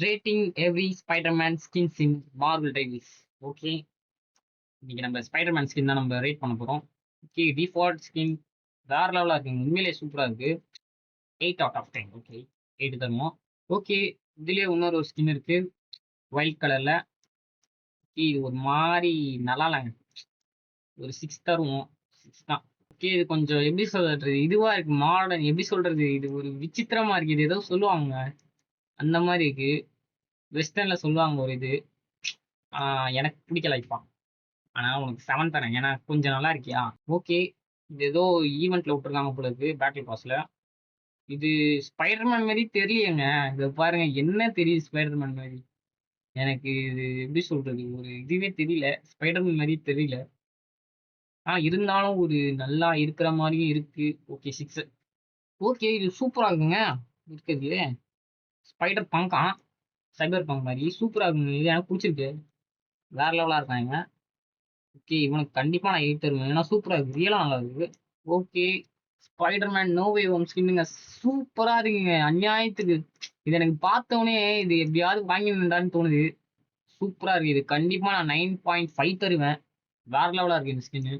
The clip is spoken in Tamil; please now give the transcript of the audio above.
ரேட்டிங் எவ்ரி ஸ்பைடர்மேன் ஸ்கின்ஸ் இன் மார்வல் டைவிஸ். ஓகே, இன்னைக்கு நம்ம ஸ்பைடர்மேன் ஸ்கின் தான் நம்ம ரேட் பண்ண போறோம். ஓகே, டிஃபால்ட் ஸ்கின் வேற லெவலா இருக்குங்க, உண்மையிலேயே சூப்பரா இருக்கு. 8 out of 10. ஓகே, 8 தருவோம். ஓகே, இதுலயே இன்னொரு ஒரு ஸ்கின் இருக்கு ஒயிட் கலர்ல. இது ஒரு மாதிரி நல்லா இல்லைங்க, ஒரு 6 தருவோம். 6 தான். ஓகே, இது கொஞ்சம் எப்படி சொல்றது, இதுவா இருக்கு மாடர்ன், எப்படி சொல்றது, இது ஒரு விசித்திரமா இருக்கு. இது ஏதோ சொல்லுவாங்க அந்த மாதிரி இருக்கு, வெஸ்டர்ன்ல சொல்லுவாங்க ஒரு இது. எனக்கு பிடிக்கல இப்போ. ஆனா உனக்கு 7 தரேன், ஏன்னா கொஞ்சம் நல்லா இருக்கியா. ஓகே, இது ஏதோ ஈவெண்ட்ல விட்டுருக்காங்க போல இருக்கு, பேட்டில் பாஸ்ல. இது ஸ்பைடர்மேன் மாதிரி தெரியலையேங்க. இதை பாருங்க, என்ன தெரியுது ஸ்பைடர்மேன் மாதிரி. எனக்கு இது எப்படி சொல்றது, ஒரு இதுவே தெரியல, ஸ்பைடர்மேன் மாதிரி தெரியல. இருந்தாலும் ஒரு நல்லா இருக்கிற மாதிரியும் இருக்கு. ஓகே, 6. ஓகே, இது சூப்பரா இருக்குங்க. இருக்கிறது ஸ்பைடர் பங்கா, சைபர் பங்க் மாதிரி சூப்பரா இருக்குங்க. இது எனக்கு பிடிச்சிருக்கு, வேற லெவலா இருக்காங்க. ஓகே, இவனுக்கு கண்டிப்பா நான் 8 தருவேன், ஏன்னா சூப்பரா இருக்கு, ரியலா நல்லா இருக்கு. Okay, Spiderman no way home ஸ்கின்னுங்க, சூப்பரா இருக்குங்க அநியாயத்துக்கு. இது எனக்கு பார்த்தோன்னே இது எப்படியாவது வாங்கிடணும்டான்னு தோணுது. சூப்பரா இருக்கு, இது கண்டிப்பா நான் 9.5 தருவேன். வேற லெவலா இருக்கு இந்த ஸ்கின்னு.